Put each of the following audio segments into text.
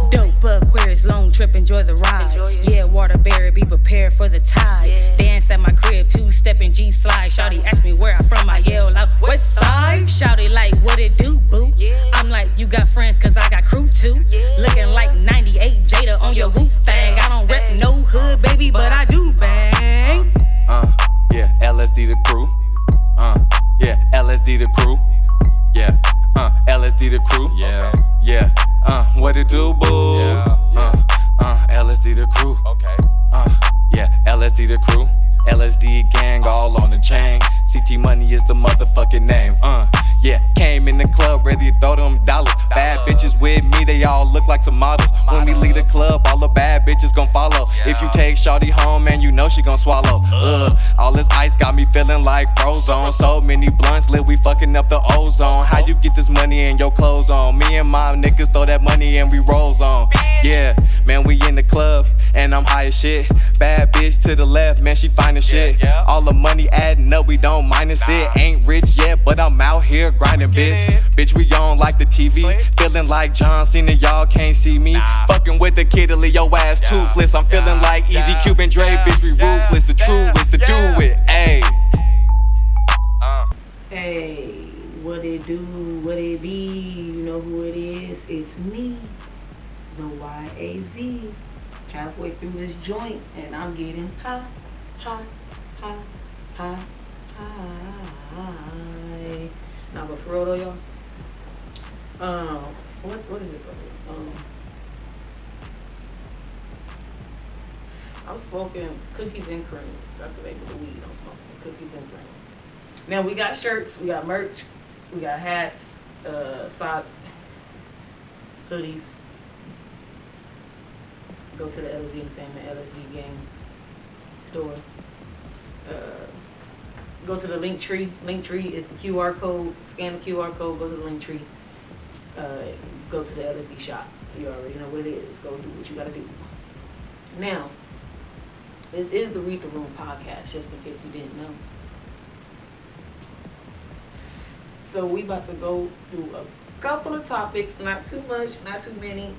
Dope Aquarius, long trip, enjoy the ride. Yeah, Waterbury, be prepared for the tide. Dance at my crib, two-stepping G-slide. Shawty asked me where I'm from, I yell out, West Side. Shawty like, what it do, boo? I'm like, you got friends, cause I got crew too. Looking like 98 Jada on your Wu thing. I don't rep no hood, baby, but I do bang. Yeah, LSD the crew. Yeah, LSD the crew. Yeah, LSD the crew. Yeah, what it do, boo? LSD the crew. Yeah, LSD the crew. LSD gang all on the chain. CT Money is the motherfucking name. Yeah, came in the club ready to throw them dollars. Bad bitches with me, they all look like some models. When we leave the club, all the bad bitches gon' follow. If you take shawty home, man, you know she gon' swallow. All this ice got me feeling like Frozone. So many blunts lit, we fucking up the ozone. How you get this money and your clothes on? Me and my niggas throw that money and we rolls on. Yeah, man, we in the club and I'm high as shit. Bad bitch to the left, man, she fine as shit. All the money adding up, we don't minus it. Ain't rich yet, but I'm out here grinding, bitch. Bitch, we on like the TV. Feeling like John Cena, y'all can't see me. Fucking with the kid to leave your ass toothless. I'm feeling like Easy Cuban Dre, bitch, we ruthless. The truth is to do it, ayy. Hey, what it do, what it be, you know who it is, it's me, the YAZ, halfway through this joint, and I'm getting high. Now, but for real though, y'all, what is this right here? I'm smoking cookies and cream. That's the name of the weed I'm smoking, cookies and cream. Now we got shirts, we got merch, we got hats, socks, hoodies. Go to the LSD Entertainment, LSD Gang store. Go to the link tree. Link tree is the QR code. Scan the QR code, go to the link tree. Go to the LSD shop. You already know what it is. Go do what you gotta do. Now, this is the Read the Room podcast, just in case you didn't know. So we about to go through a couple of topics, not too much, not too many.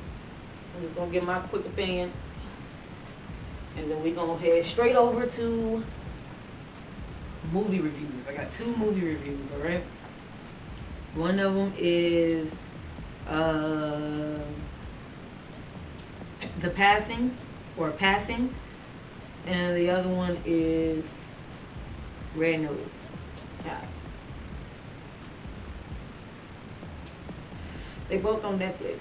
I'm just gonna give my quick opinion. And then we're gonna head straight over to movie reviews. I got 2 movie reviews, alright? One of them is The Passing, or Passing. And the other one is Red Notice. Yeah. They both on Netflix.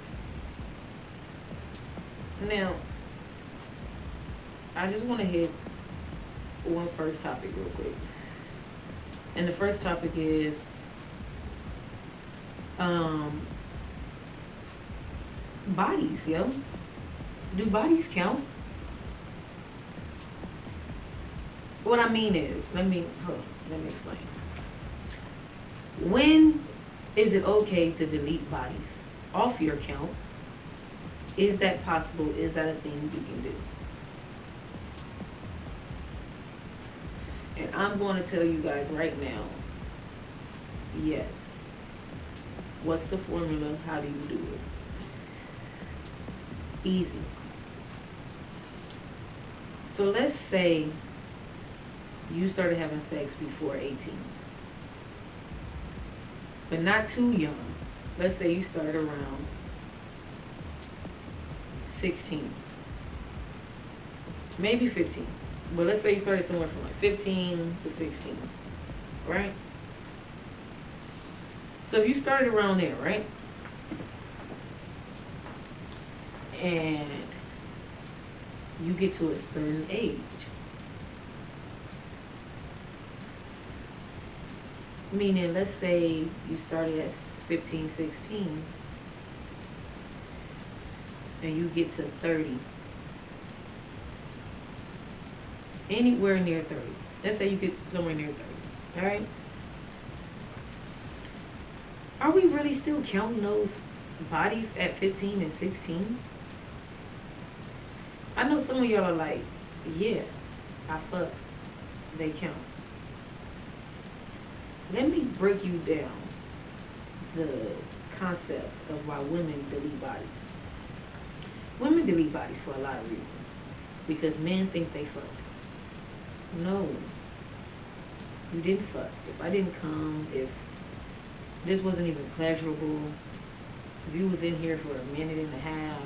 Now, I just want to hit one first topic real quick. And the first topic is bodies, yo. Do bodies count? What I mean is, let me explain. When is it okay to delete bodies off your account? Is that possible? Is that a thing you can do? And I'm going to tell you guys right now, yes. What's the formula? How do you do it? Easy. So let's say you started having sex before 18. But not too young. Let's say you started around 16. Maybe 15. But let's say you started somewhere from like 15 to 16. Right? So if you started around there, right? And you get to a certain age. Meaning, let's say you started at 15, 16, and you get to 30. Anywhere near 30. Let's say you get somewhere near 30. Alright? Are we really still counting those bodies at 15 and 16? I know some of y'all are like, yeah, I fuck. They count. Let me break you down the concept of why women delete bodies. women delete bodies for a lot of reasons. Because men think they fucked. No. You didn't fuck. If I didn't come, if this wasn't even pleasurable, if you was in here for a minute and a half.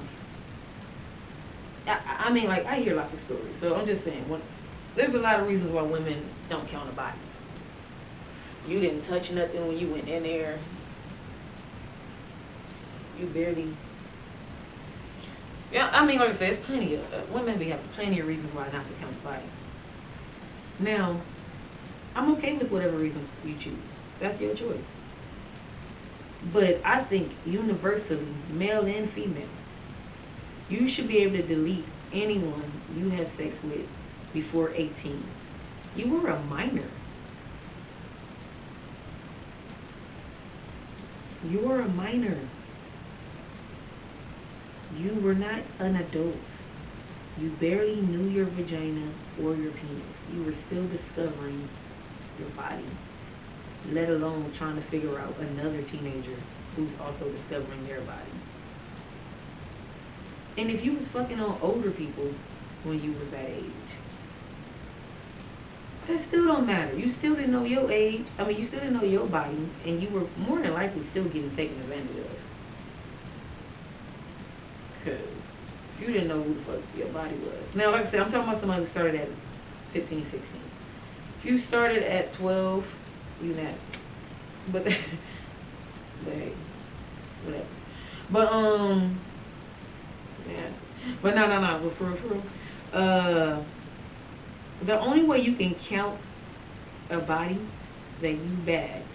I mean, like, I hear lots of stories. So I'm just saying, there's a lot of reasons why women don't count a body. You didn't touch nothing when you went in there. You barely. Yeah, I mean, like I said, it's plenty of women be having plenty of reasons why not to count a body. Now, I'm okay with whatever reasons you choose. That's your choice. But I think universally, male and female, you should be able to delete anyone you have sex with before 18. You were a minor. You were a minor. You were not an adult. You barely knew your vagina or your penis. You were still discovering your body, let alone trying to figure out another teenager who's also discovering their body. And if you was fucking on older people when you was that age, that still don't matter. You still didn't know your age. I mean, you still didn't know your body, and you were more than likely still getting taken advantage of. Because if you didn't know who the fuck your body was. Now, like I said, I'm talking about somebody who started at 15, 16. If you started at 12, you nasty. But hey, whatever. But, yeah. But no. But for real. The only way you can count a body that you bagged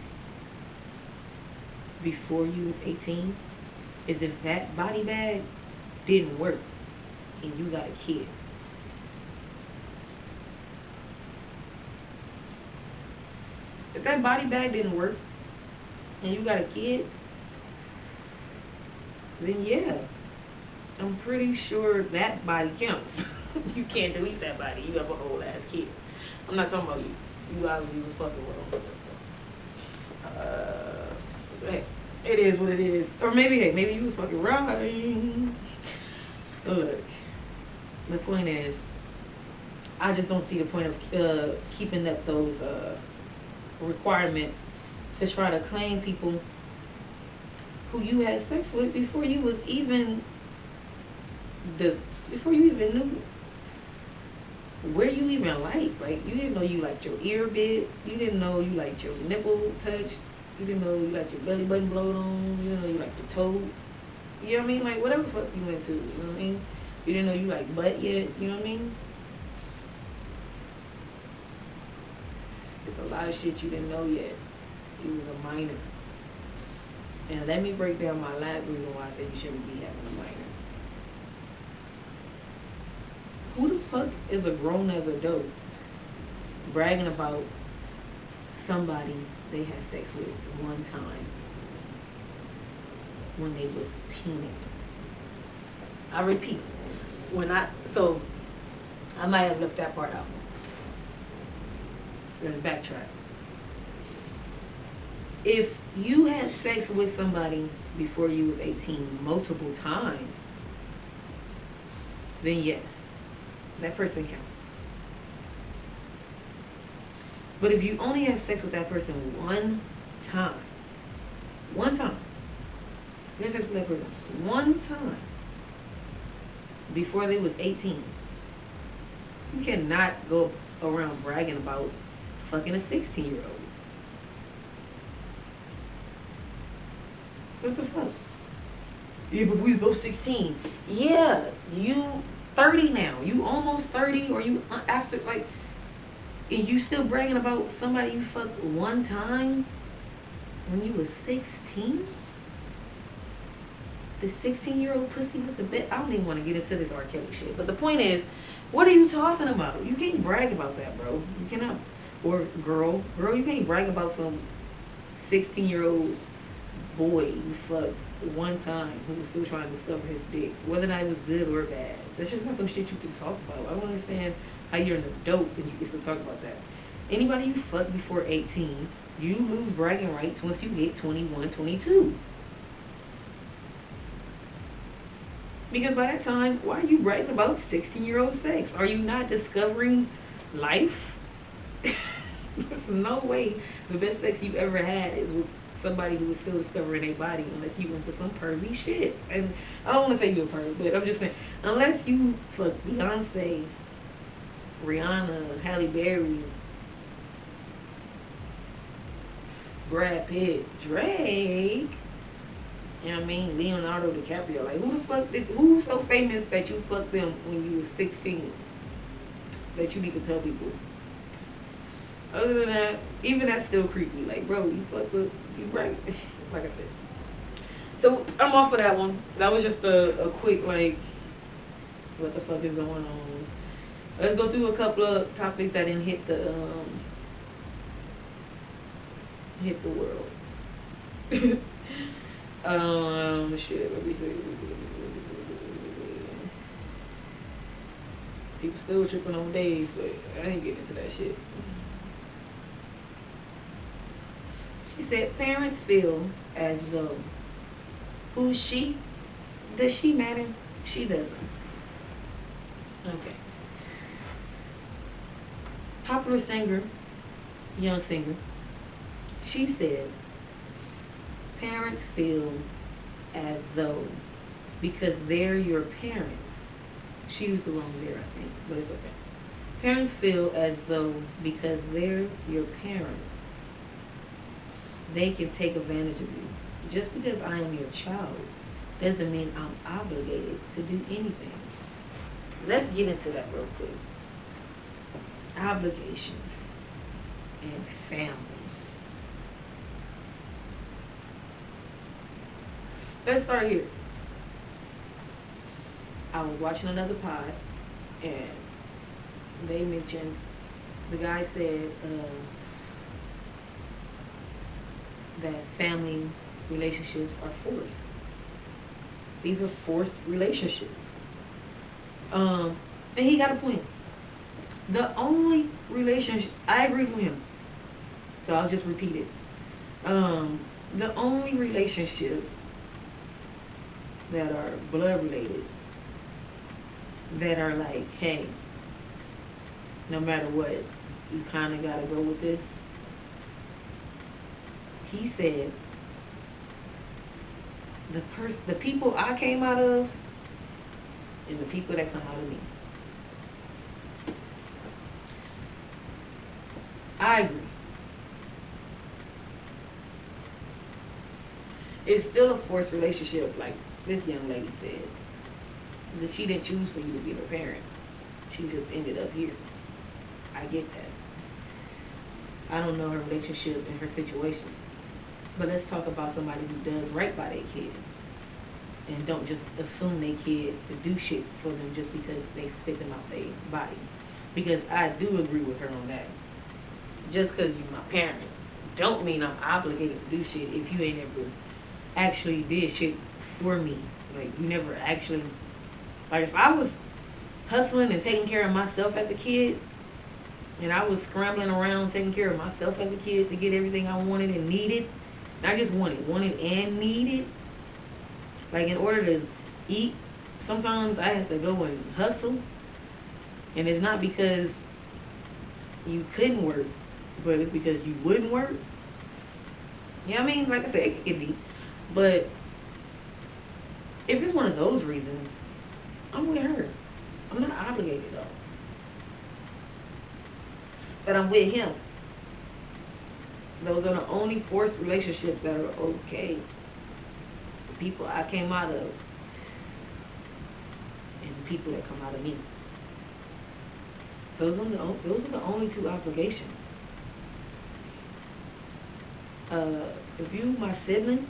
before you was 18 is if that body bag didn't work and you got a kid. If that body bag didn't work and you got a kid, then yeah, I'm pretty sure that body counts. You can't delete that body. You have a whole ass kid. I'm not talking about you. You obviously was fucking with them. Hey, it is what it is. Or maybe you was fucking right. Look, the point is, I just don't see the point of keeping up those requirements to try to claim people who you had sex with before you was even before you even knew where you even liked. Like, you didn't know you liked your ear bit. You didn't know you liked your nipple touched. You didn't know you liked your belly button blowed on. You didn't know you liked your toe. You know what I mean? Like, whatever the fuck you into. You know what I mean? You didn't know you liked butt yet. You know what I mean? It's a lot of shit you didn't know yet. You was a minor. And let me break down my last reason why I said you shouldn't be having a minor. Who the fuck is a grown-ass adult bragging about somebody they had sex with one time when they was teenagers? I repeat, so I might have left that part out. Let's backtrack. If you had sex with somebody before you was 18 multiple times, then yes, that person counts. But if you only had sex with that person one time, you had sex with that person one time before they was 18, you cannot go around bragging about fucking a 16-year-old. What the fuck? Yeah, but we was both 16. Yeah, you 30 now. You almost 30, or you after, like, and you still bragging about somebody you fucked one time when you was 16? The 16-year-old pussy was the best. I don't even want to get into this R. Kelly shit. But the point is, what are you talking about? You can't brag about that, bro. You cannot. Or girl, you can't brag about some 16-year-old boy you fucked one time who was still trying to discover his dick, whether or not it was good or bad. That's just not some shit you can talk about. I don't understand how you're an adult and you can still talk about that. Anybody you fuck before 18, you lose bragging rights once you hit 21, 22. Because by that time, why are you writing about 16-year-old sex? Are you not discovering life? There's no way the best sex you've ever had is with somebody who is still discovering their body, unless you into some pervy shit. And I don't want to say you're a perv, but I'm just saying, unless you fuck Beyonce, Rihanna, Halle Berry, Brad Pitt, Drake, you know what I mean, Leonardo DiCaprio, like who's so famous that you fucked them when you was 16 that you need to tell people? Other than that, even that's still creepy. Like, bro, you fucked with, you right. Like I said. So, I'm off of that one. That was just a quick, like, what the fuck is going on? Let's go through a couple of topics that didn't hit the world. Shit, let me see. People still tripping on Dave, but I ain't getting into that shit. She said parents feel as though who's she? Does she matter? She doesn't. Okay. Popular singer, young singer, she said parents feel as though because they're your parents. She used the wrong there, I think, but it's okay. Parents feel as though because they're your parents, they can take advantage of you. Just because I am your child doesn't mean I'm obligated to do anything. Let's get into that real quick. Obligations and family. Let's start here. I was watching another pod, and they mentioned, the guy said that family relationships are forced. These are forced relationships. And he got a point. The only relationship, I agree with him, so I'll just repeat it. The only relationships that are blood related, that are like, hey, no matter what, you kind of got to go with this. He said, the people I came out of and the people that come out of me. I agree. It's still a forced relationship, like this young lady said. That she didn't choose for you to be her parent. She just ended up here. I get that. I don't know her relationship and her situation. But let's talk about somebody who does right by their kid. And don't just assume their kid to do shit for them just because they spit them out their body. Because I do agree with her on that. Just because you're my parent don't mean I'm obligated to do shit if you ain't ever actually did shit for me. Like, you never actually... Like, if I was hustling and taking care of myself as a kid, and I was scrambling around taking care of myself as a kid to get everything I wanted and needed, not just wanted and needed. Like, in order to eat, sometimes I have to go and hustle. And it's not because you couldn't work, but it's because you wouldn't work. You know what I mean? Like I said, it could be. But if it's one of those reasons, I'm with her. I'm not obligated, though. But I'm with him. Those are the only forced relationships that are okay. The people I came out of and the people that come out of me. Those are the only two obligations. If you my sibling,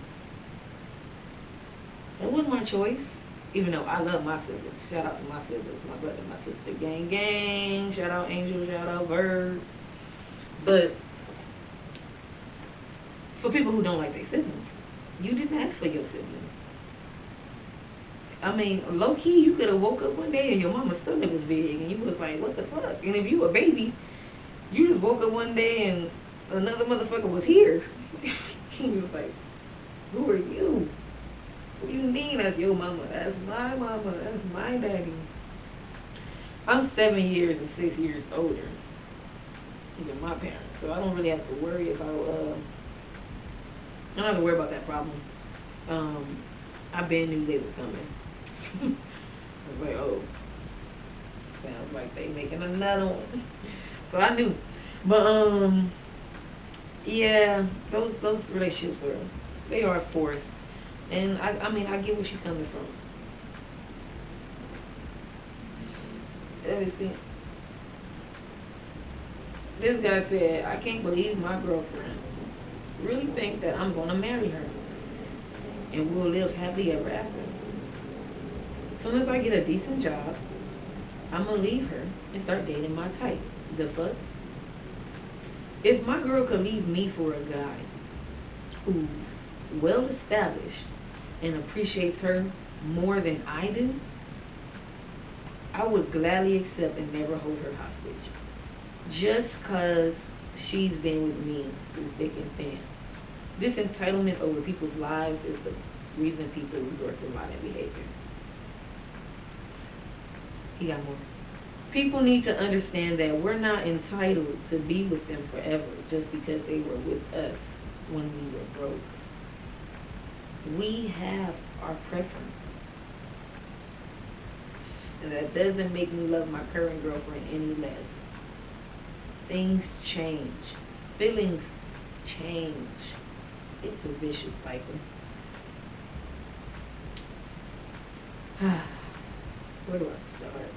that wasn't my choice. Even though I love my siblings. Shout out to my siblings, my brother, my sister, gang, gang. Shout out Angel, shout out Bird. But for people who don't like their siblings, you didn't ask for your sibling. I mean, low key, you could have woke up one day and your mama's stomach was big, and you was like, what the fuck? And if you a baby, you just woke up one day and another motherfucker was here. You was like, who are you? What do you mean that's your mama? That's my mama. That's my daddy. I'm 7 years and 6 years older than my parents, so I don't really have to worry about. I don't have to worry about that problem. I been knew they were coming. I was like, oh, sounds like they making another one. So I knew, but yeah, those relationships they are forced, and I mean I get where she's coming from. Let me see. This guy said, I can't believe my girlfriend really think that I'm gonna marry her and we'll live happily ever after. As soon as I get a decent job, I'm gonna leave her and start dating my type. The fuck? If my girl could leave me for a guy who's well established and appreciates her more than I do, I would gladly accept and never hold her hostage. Just cause she's been with me through thick and thin. This entitlement over people's lives is the reason people resort to violent behavior. He got more. People need to understand that we're not entitled to be with them forever just because they were with us when we were broke. We have our preference. And that doesn't make me love my current girlfriend any less. Things change. Feelings change. It's a vicious cycle. Where do I start?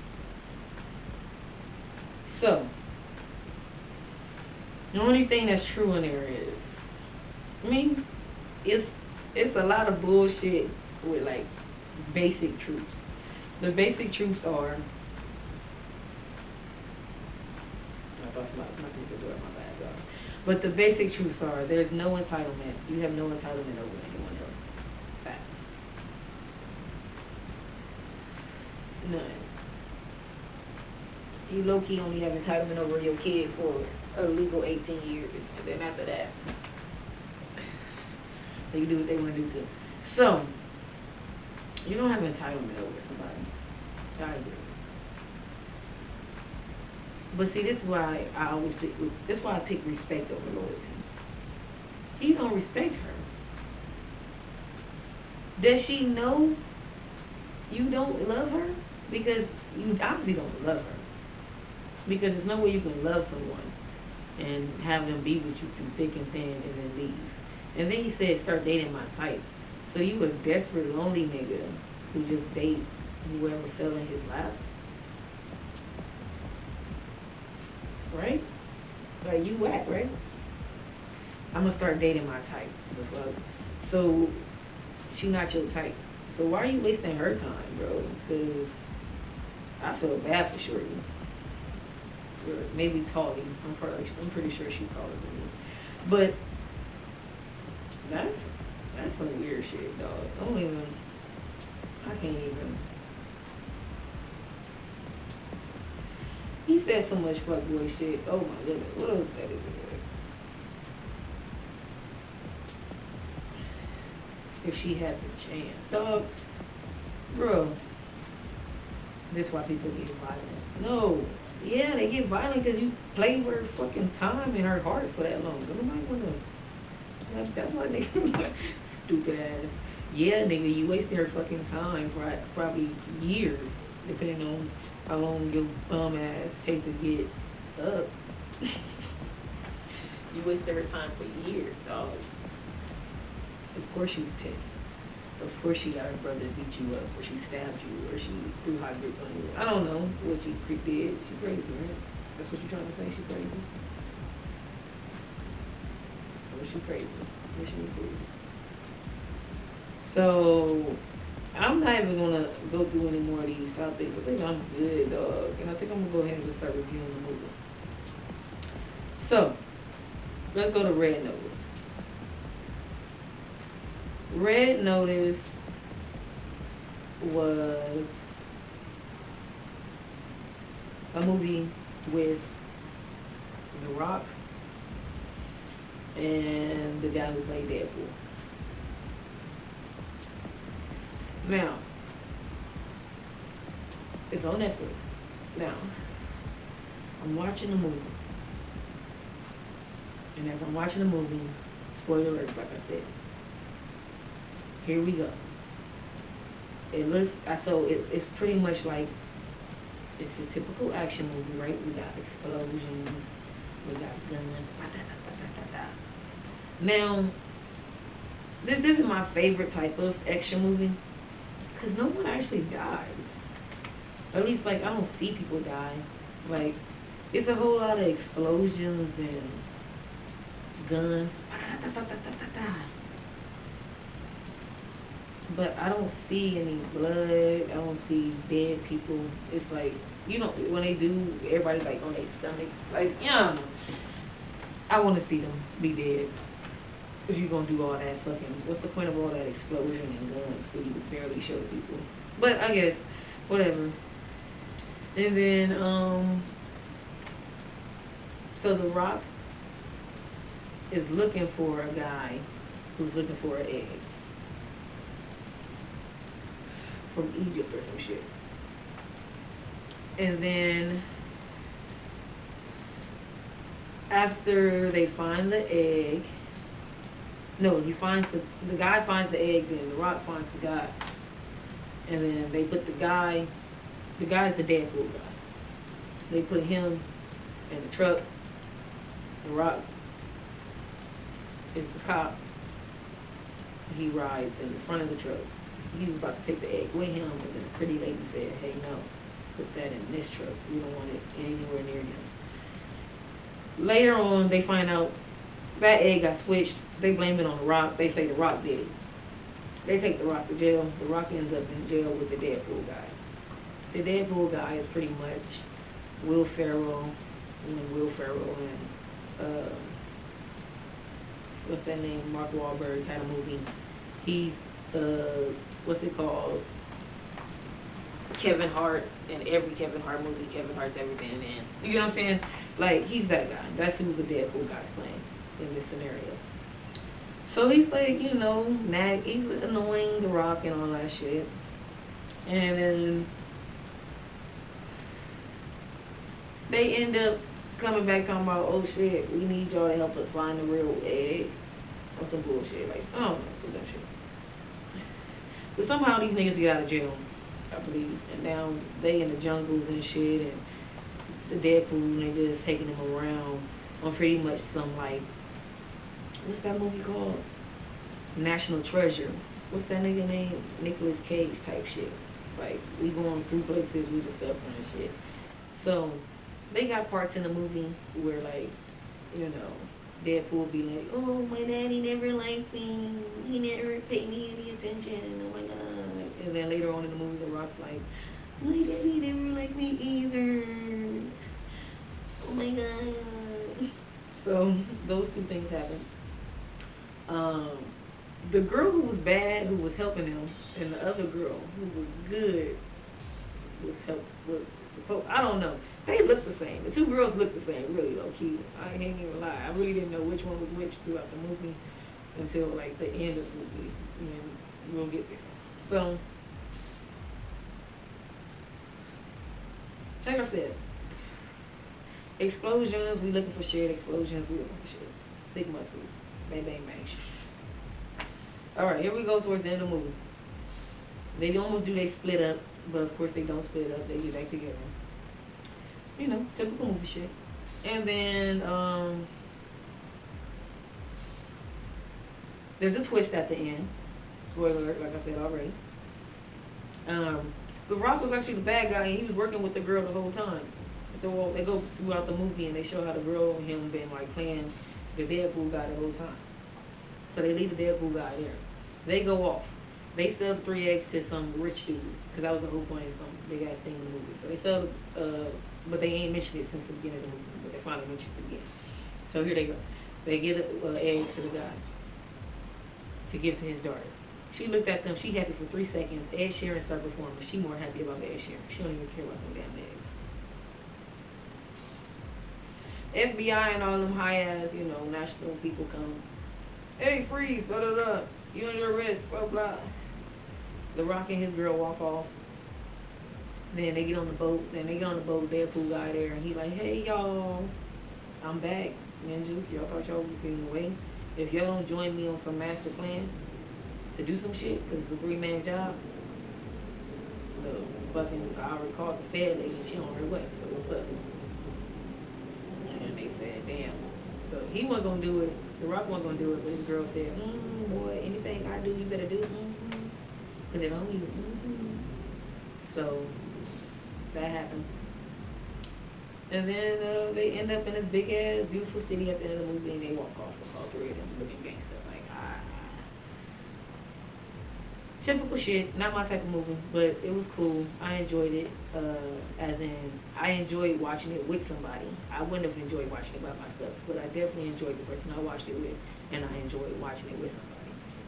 So, the only thing that's true in there is, I mean, it's a lot of bullshit with like basic truths. The basic truths are, but the basic truths are, there's no entitlement. You have no entitlement over anyone else. Facts. None. You low-key only have entitlement over your kid for a legal 18 years. And then after that, they can do what they want to do too. So, you don't have entitlement over somebody. I agree. But see, this is why I always pick. This is why I pick respect over loyalty. He don't respect her. Does she know you don't love her? Because you obviously don't love her. Because there's no way you can love someone and have them be with you through thick and thin and then leave. And then he said, start dating my type. So you a desperate, lonely nigga who just date whoever fell in his lap. Right? Like you whack, right? I'm gonna start dating my type. The fuck? So she not your type. So why are you wasting her time, bro? Because I feel bad for Shorty. Or maybe Tally. I'm pretty sure she's taller than me. But that's some weird shit, dog. I can't even. He said so much fuckboy shit. Oh my goodness. What else that is? If she had the chance. Dog. Bro. That's why people get violent. No. Yeah, they get violent because you played her fucking time in her heart for that long. So nobody wanna. That's why nigga. Stupid ass. Yeah, nigga, you wasted her fucking time for probably years, depending on how long your bum ass take to get up. You wasted her time for years, dog. Of course she's pissed. Of course she got her brother beat you up, or she stabbed you, or she threw hot grits on you. I don't know what she did. She crazy, right? That's what you're trying to say? She crazy? Or she crazy? Or she crazy? So, I'm not even going to go through any more of these topics. I think I'm good, dog. And I think I'm going to go ahead and just start reviewing the movie. So, let's go to Red Notice. Red Notice was a movie with The Rock and the guy who played Deadpool. Now, it's on Netflix. Now, I'm watching the movie. And as I'm watching the movie, spoiler alert, like I said, here we go. It looks, it's pretty much like, it's a typical action movie, right? We got explosions, we got guns, Now, this isn't my favorite type of action movie, because no one actually dies. At least, like, I don't see people die. Like, it's a whole lot of explosions and guns. But I don't see any blood. I don't see dead people. It's like, you know, when they do, everybody's like on their stomach. Like, yeah, I want to see them be dead. If you're going to do all that fucking, what's the point of all that explosion and guns for you to barely show people? But I guess, whatever. And then, so The Rock is looking for a guy who's looking for an egg from Egypt or some shit. And then after they find the egg, no, the guy finds the egg, then The Rock finds the guy. And then they put the guy's the Deadpool guy. They put him in the truck. The Rock is the cop. He rides in the front of the truck. He was about to take the egg with him, and then the pretty lady said, hey, no, put that in this truck. We don't want it anywhere near him. Later on, they find out that egg got switched. They blame it on The Rock. They say The Rock did it. They take The Rock to jail. The Rock ends up in jail with the Deadpool guy. The Deadpool guy is pretty much Will Ferrell, and what's that name? Mark Wahlberg kind of movie. He's what's it called? Kevin Hart in every Kevin Hart movie. Kevin Hart's everything in. You know what I'm saying? Like, he's that guy. That's who the Deadpool guy's playing in this scenario. So he's like, you know, he's annoying The Rock and all that shit. And then they end up coming back talking about, oh shit, we need y'all to help us find the real egg. Or some bullshit. Like, I don't know, some dumb shit. But somehow these niggas get out of jail, I believe. And now they in the jungles and shit, and the Deadpool niggas taking them around on pretty much some, like, what's that movie called? National Treasure. What's that nigga name? Nicolas Cage type shit. Like, we going through places, we discovering and shit. So, they got parts in the movie where, like, you know, Deadpool be like, oh, my daddy never liked me. He never paid me any attention. Oh, my God. And then later on in the movie, The Rock's like, my daddy never liked me either. Oh, my God. So, those two things happened. The girl who was bad, who was helping him, and the other girl who was good I don't know. They look the same. The two girls look the same, really, low key. I ain't even lie. I really didn't know which one was which throughout the movie until, like, the end of the movie. And we'll get there. So, like I said, explosions, we looking for shit. Explosions, we looking for shit. Big muscles. Bang, bang, bang. Alright, here we go towards the end of the movie. They almost do, they split up, but of course they don't split up. They get back together. You know, typical movie shit. And then, there's a twist at the end. Spoiler alert, like I said already. The Rock was actually the bad guy, and he was working with the girl the whole time. So they go throughout the movie, and they show how the girl and him been, like, playing the Deadpool guy the whole time. So they leave the Deadpool guy there. They go off. They sell the 3 eggs to some rich dude, because that was the whole point of some big ass thing in the movie. So they sell, but they ain't mentioned it since the beginning of the movie, but they finally mentioned it again. So here they go. They get eggs to the guy to give to his daughter. She looked at them. She happy for 3 seconds. Ed Sheeran started performing. She more happy about Ed Sheeran. She don't even care about them damn eggs. FBI and all them high ass, you know, national people come. Hey, freeze, blah, blah, blah. You on your wrist, blah, blah. The Rock and his girl walk off. Then they get on the boat. Deadpool guy there, and he like, hey y'all, I'm back, ninjas. Y'all thought y'all was getting away. If y'all don't join me on some master plan to do some shit, cause it's a 3-man job. The fucking I already called the Fed lady. She on her way. So what's up? And they said, damn. So he wasn't gonna do it. The Rock wasn't gonna do it, but his girl said, boy, anything I do, you better do. Put it on you. So that happened. And then they end up in this big ass, beautiful city at the end of the movie, and they walk off with all 3 of them looking gangster. Like, typical shit. Not my type of movie, but it was cool. I enjoyed it. As in, I enjoyed watching it with somebody. I wouldn't have enjoyed watching it by myself, but I definitely enjoyed the person I watched it with, and I enjoyed watching it with somebody.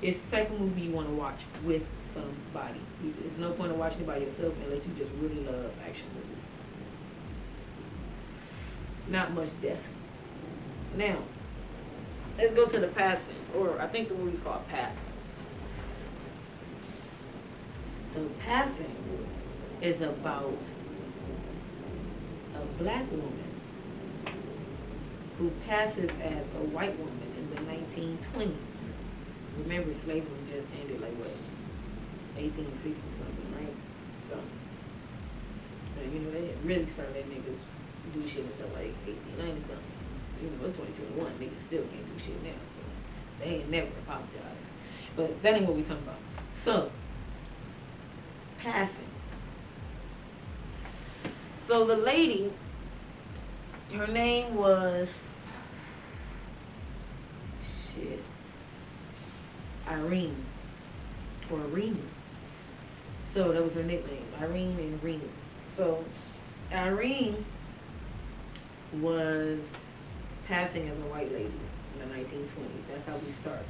It's the type of movie you want to watch with somebody. There's no point in watching it by yourself unless you just really love action movies. Not much depth. Now, let's go to The Passing, or I think the movie's called Passing. So Passing is about a black woman who passes as a white woman in the 1920s. Remember, slavery just ended like what, 1860 something, right? So, you know, they really started letting niggas do shit until like 1890 something. You know, it's 2021, niggas still can't do shit now. So they ain't never apologized. But that ain't what we talking about. So, Passing. So the lady, her name was Irene, or Irene. So that was her nickname, Irene and Irene. So Irene was passing as a white lady in the 1920s. That's how we start.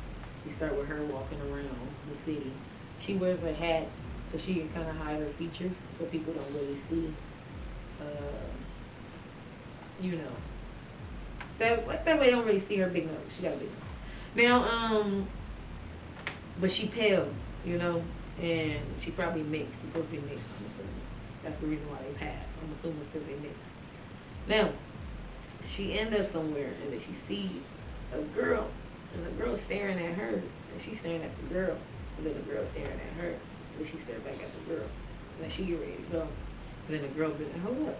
We start with her walking around the city. She wears a hat so she can kind of hide her features so people don't really see, you know. That way they don't really see her big nose. She got a big nose. Now, but she pale, you know, and she probably mixed. She's supposed to be mixed, I'm assuming. That's the reason why they pass. I'm assuming it's because they mixed. Now, she end up somewhere and then she see a girl, and the girl staring at her, and she's staring at the girl, and then the girl staring at her, and then she stared back at the girl, and then she get ready to go, and then the girl be like, hold up,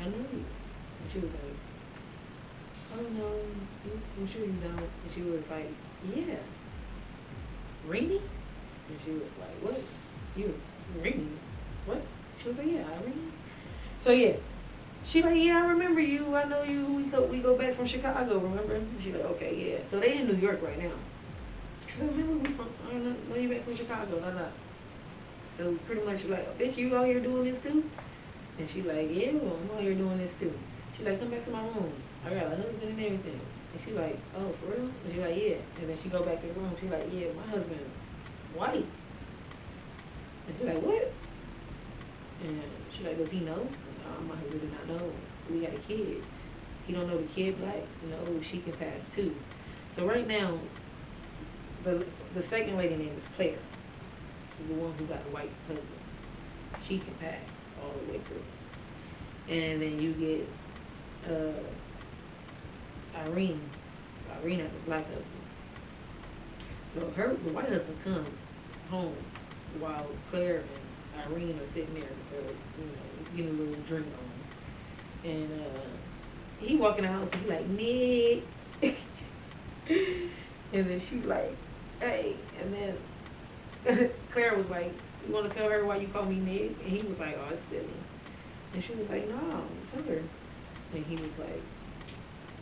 I know you, and she was like, oh no, I'm sure you don't, and she was like, yeah, Rini? And she was like, what? You, Rini? What? She was like, yeah, Rini. So yeah. She like, yeah, I remember you. I know you. We go back from Chicago, remember? She like, okay, yeah. So they in New York right now. She like, remember we from, I know you back from Chicago, So pretty much like, bitch, you out here doing this too? And she like, yeah, well, I'm out here doing this too. She like, come back to my room. I got a husband and everything. And she like, oh, for real? And she like, yeah. And then she go back to the room. She like, yeah, my husband white. And she like, what? And she like, does he know? My husband did not know. We got a kid. He don't know the kid black. No, she can pass too. So right now, the second lady name is Claire. The one who got the white husband. She can pass all the way through. And then you get Irene. Irene has a black husband. So the white husband comes home while Claire and Irene are sitting there, getting a little drink on. And he walking the house and he like, Nick. And then she like, hey. And then Claire was like, you want to tell her why you call me Nick? And he was like, oh, it's silly. And she was like, no, tell her. And he was like,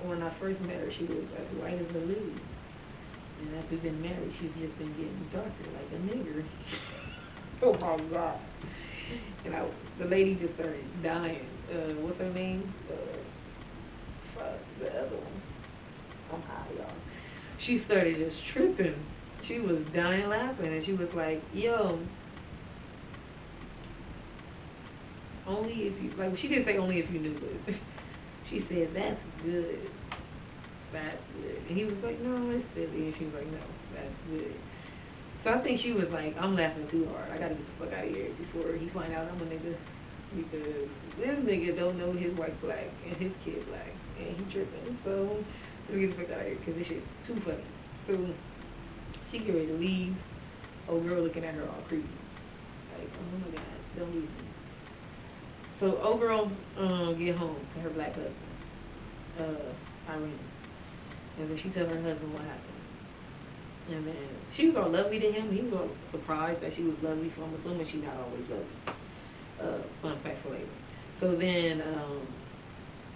when I first met her, she was as white as a lily. And after we've been married, she's just been getting darker like a nigger. Oh my God. And the lady just started dying. What's her name? The other one. I'm high, y'all. She started just tripping. She was dying laughing, and she was like, yo, only if you, like, she didn't say only if you knew, but she said, that's good. That's good. And he was like, no, it's silly. And she was like, no, that's good. So I think she was like, I'm laughing too hard. I gotta get the fuck out of here before he find out I'm a nigga. Because this nigga don't know his wife black and his kid black. And he tripping. So let me get the fuck out of here because this shit too funny. So she get ready to leave. Old girl looking at her all creepy. Like, oh my God, don't leave me. So old girl get home to her black husband, Irene. And then she tell her husband what happened. And then she was all lovely to him. He was all surprised that she was lovely, so I'm assuming she's not always lovely. Fun fact for later. So then,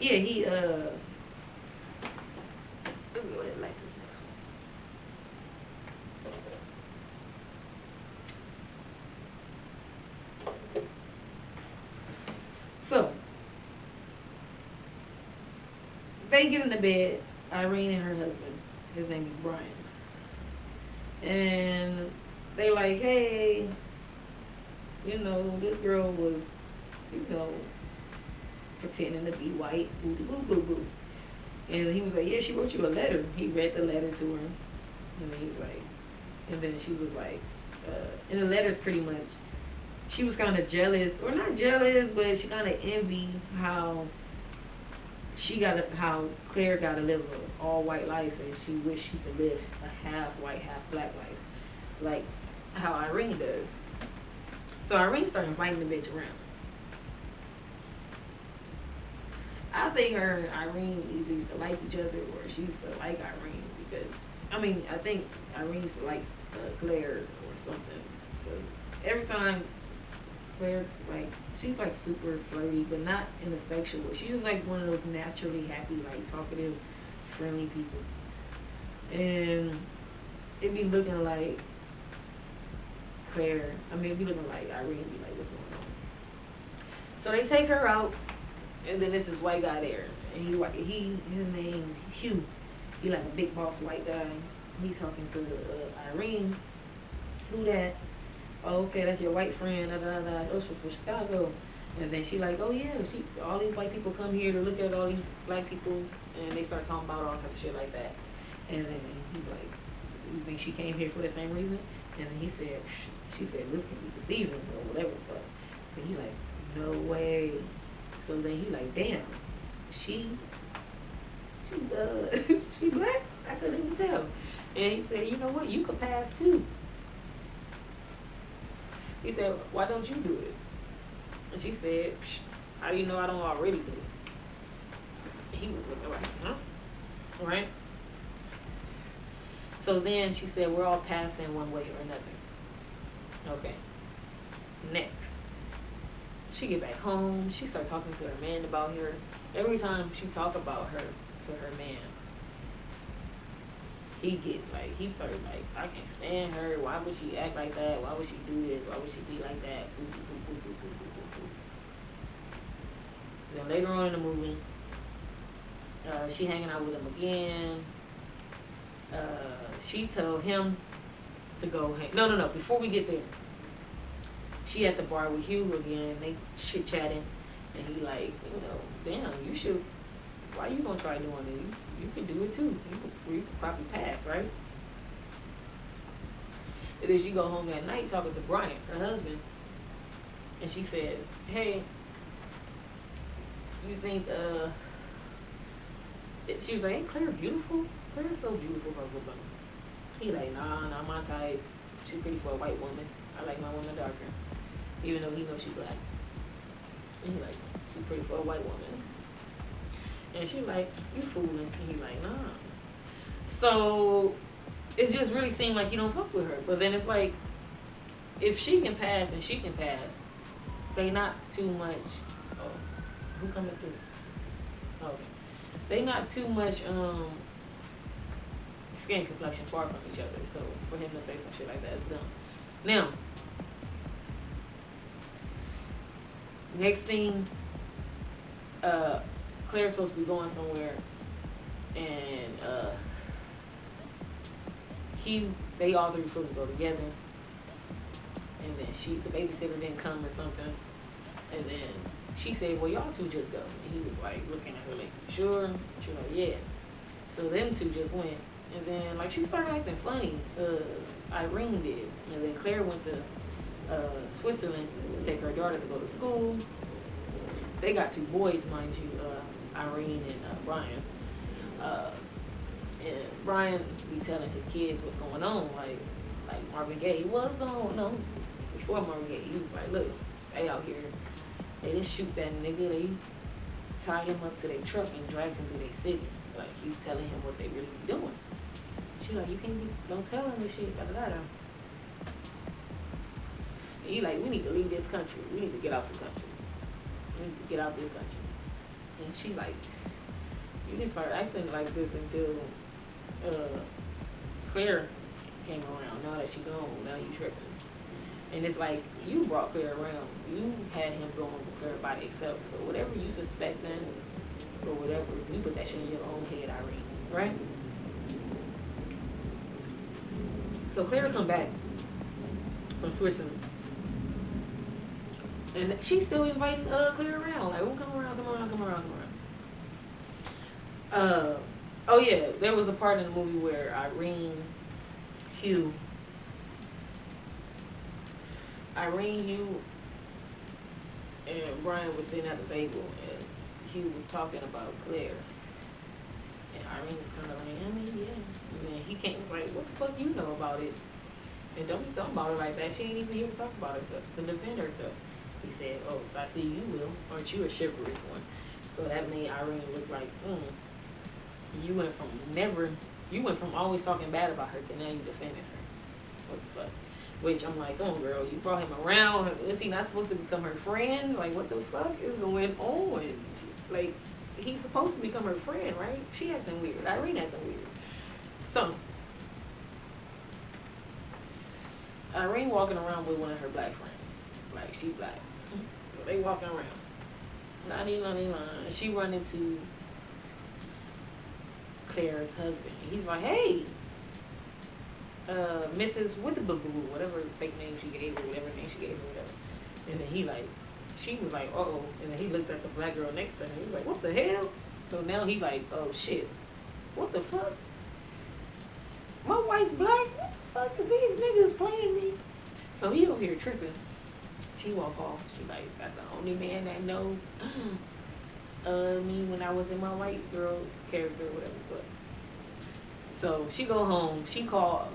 yeah, he, let me go ahead and like this next one. So, they get in the bed, Irene and her husband. His name is Brian. And they like, hey, you know, this girl was, you know, pretending to be white, boo boo boo boo. And he was like, yeah, she wrote you a letter. He read the letter to her. And then he was like, and then she was like, and the letter's pretty much, she was kind of jealous, or not jealous, but she kind of envied how how Claire got to live an all white life, and she wished she could live a half white, half black life, like how Irene does. So Irene started inviting the bitch around. I think her and Irene either used to like each other or she used to like Irene because, I mean, I think Irene used to like Claire or something. Because every time Claire, like, she's like super flirty, but not in a sexual way. She's just like one of those naturally happy, like talkative, friendly people. And it'd be looking like Claire, I mean, it'd be looking like Irene, be like, what's going on? So they take her out, and then there's this white guy there. And his name Hugh. He like a big boss white guy. He's talking to Irene. Who that? Oh, okay, that's your white friend, oh, she's from Chicago. And then she like, oh yeah, all these white people come here to look at all these black people, and they start talking about all types of shit like that. And then he's like, you think she came here for the same reason? And then she said, this can be deceiving or whatever, but he like, no way. So then he like, damn, she black? I couldn't even tell. And he said, you know what, you could pass too. He said, why don't you do it? And she said, how do you know I don't already do it? He was looking like, huh? Right? So then she said, we're all passing one way or another. Okay. Next. She get back home. She start talking to her man about her. Every time she talk about her to her man, he started like, I can't stand her. Why would she act like that? Why would she do this? Why would she be like that? Then later on in the movie, she hanging out with him again. She told him to go hang. No. Before we get there, she at the bar with Hugh again. They chit chatting, and he like, damn, you should. Why you gonna try doing it? You can do it too. You could probably pass, right? And then she go home that night talking to Brian, her husband, and she says, hey, you think, she was like, ain't Claire beautiful? Claire's so beautiful, blah, blah, blah. He like, nah, not my type. She's pretty for a white woman. I like my woman darker. Even though he knows she's black. And he like, she's pretty for a white woman. And she like, you fooling. And he like, nah. So it just really seemed like you don't fuck with her. But then it's like, if she can pass and she can pass, they not too much. Oh, who coming through? Okay. They not too much skin complexion far from each other. So for him to say some shit like that is dumb. Now, next scene, Claire's supposed to be going somewhere, and they all three supposed to go together, and then the babysitter didn't come or something, and then she said, well, y'all two just go, and he was like looking at her like, sure? She was like, yeah. So them two just went, And then, like, she started acting funny. Irene did. And then Claire went to Switzerland to take her daughter to go to school. They got 2 boys, mind you, Irene and Brian. And Brian be telling his kids what's going on, like Marvin Gaye, what's going on? Before Marvin Gaye, he was like, look, they out here, they just shoot that nigga, they tie him up to their truck and drag him to their city. Like, he's telling him what they really be doing. She like, you can't be, don't tell him this shit, da da da. And he like, we need to leave this country. We need to get out the country. We need to get out this country. And she like, you didn't start acting like this until Claire came around. Now that she gone, now you tripping. And it's like, you brought Claire around. You had him going with Claire by himself. So whatever you suspect then, or whatever, you put that shit in your own head, Irene. Right? So Claire come back from Switzerland. And she's still inviting Claire around. Like, oh, come around. Oh yeah, there was a part in the movie where Irene, Hugh, and Brian was sitting at the table, and Hugh was talking about Claire. And Irene was kind of like, I mean, yeah. And then he came like, what the fuck you know about it? And don't be talking about her like that. She ain't even here to talk about herself, to defend herself. He said, oh, so I see you will. Aren't you a chivalrous one? So that made Irene look like, you went from always talking bad about her to now you defending her. What the fuck? Which I'm like, oh girl, you brought him around. Is he not supposed to become her friend? Like, what the fuck is going on? Like, he's supposed to become her friend, right? She acting weird. Irene acting weird. So, Irene walking around with one of her black friends. Like, she black. So they walking around. Lonnie. She run into Claire's husband. He's like, hey, Mrs. Witterboo, whatever fake name she gave her, whatever name she gave her, whatever. And then he like, she was like, uh-oh. And then he looked at the black girl next to him. He was like, what the hell? So now he like, oh shit. What the fuck? My wife's black? What the fuck is these niggas playing me? So he over here tripping. She walk off. She like, that's the only man that know me when I was in my white girl character, whatever. But so she go home. She call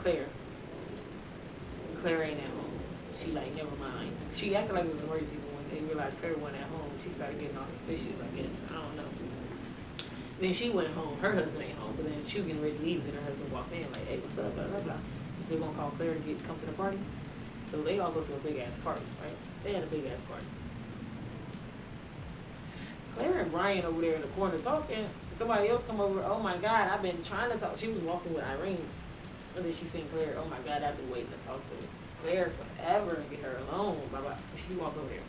Claire. Claire ain't at home. She like, never mind. She acted like it was an emergency, but when they realized Claire wasn't at home, she started getting all suspicious, I guess. I don't know. Then she went home. Her husband ain't home, but then she was getting ready to leave, and her husband walked in like, hey, what's up, blah, blah, blah. So they're gonna call Claire to come to the party. So they all go to a big ass party, right? They had a big ass party. Claire and Brian over there in the corner talking. Somebody else come over. Oh my God, I've been trying to talk. She was walking with Irene. And then she seen Claire. Oh my God, I've been waiting to talk to Claire forever and get her alone. Blah, blah. She walked over there.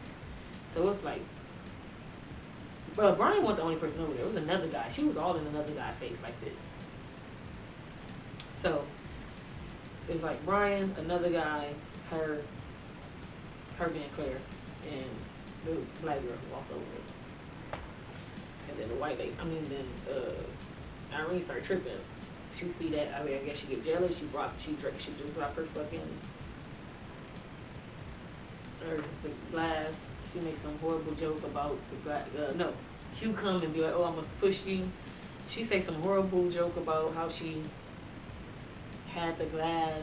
So it's like, bro, Brian wasn't the only person over there. It was another guy. She was all in another guy's face like this. So it's like Brian, another guy, her being Claire, and the black girl walked over there. And then the white lady, Irene started tripping. She see that, I guess she get jealous. She just dropped her fucking, the glass. She made some horrible joke about the glass. No, Hugh come and be like, oh, I must push you. She say some horrible joke about how she had the glass.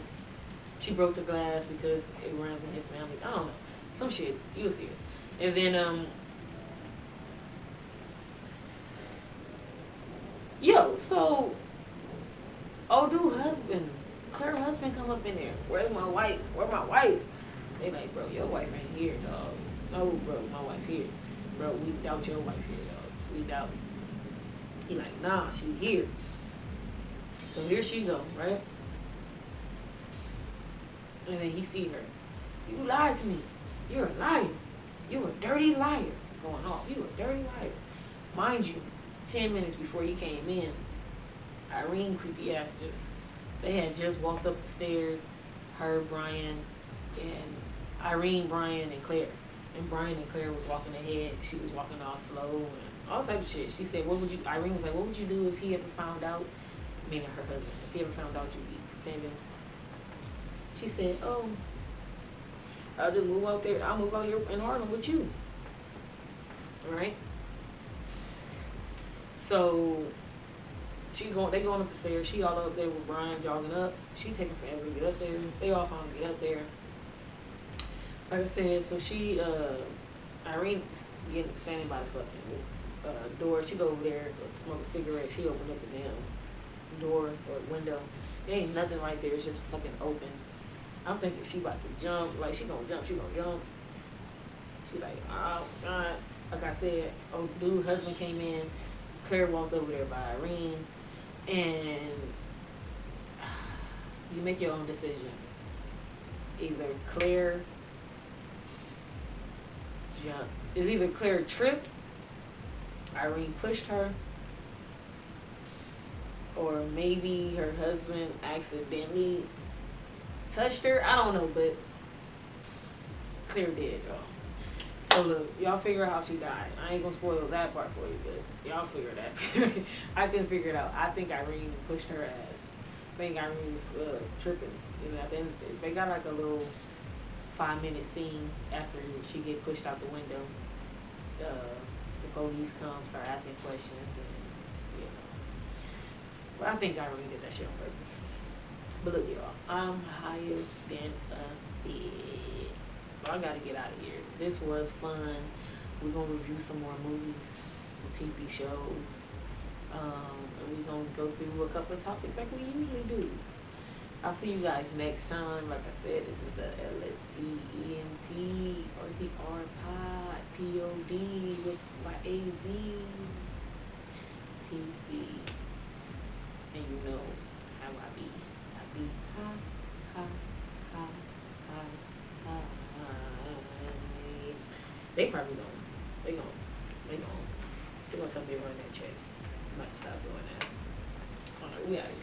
She broke the glass because it runs in his family. I don't know. Some shit. You'll see it. And then, so, dude husband, Claire's husband come up in there. Where's my wife? Where's my wife? They like, bro, your wife ain't here, dog. No, bro, my wife here. Bro, we doubt your wife here, dog. We doubt. He like, nah, she here. So here she go, right? And then he see her. You lied to me. You're a liar. You're a dirty liar. Going off. You a dirty liar. Mind you, 10 minutes before he came in, Irene, creepy ass, they had just walked up the stairs, her, Brian, and Irene, Brian, and Claire. And Brian and Claire was walking ahead. She was walking all slow and all type of shit. She said, Irene was like, what would you do if he ever found out meaning her husband, if he ever found out you be pretending. She said, oh, I'll just move out there. I'll move out here in Harlem with you. Right? So they going up the stairs. She all up there with Brian jogging up. She taking forever to get up there. They all finally get up there. Like I said, so she, Irene standing by the fucking door. She go over there to smoke a cigarette. She opened up the damn door or window. There ain't nothing right there. It's just fucking open. I'm thinking she about to jump. Like, she gonna jump. She like, oh, God. Like I said, dude, husband came in. Claire walked over there by Irene. And you make your own decision. Either Claire jumped. It's either Claire tripped, Irene pushed her, or maybe her husband accidentally touched her. I don't know, but Claire did, y'all. So look, y'all figure out how she died. I ain't gonna spoil that part for you, but y'all figure that. I couldn't figure it out. I think Irene pushed her ass. I think Irene was tripping. You know, at the end, they got like a little 5-minute scene after she get pushed out the window. The police come, start asking questions, and you know. But I think Irene did that shit on purpose. But look, y'all, I'm higher than a bitch. So I gotta get out of here. This was fun. We're gonna review some more movies, some TV shows. And we're gonna go through a couple of topics like we usually do. I'll see you guys next time. Like I said, this is the LSDENT RTR Pod POD with my AZ TC. And you know how I be. I be ha. They probably don't. They gonna tell me to run that check. I might stop doing that. Alright, we out of here.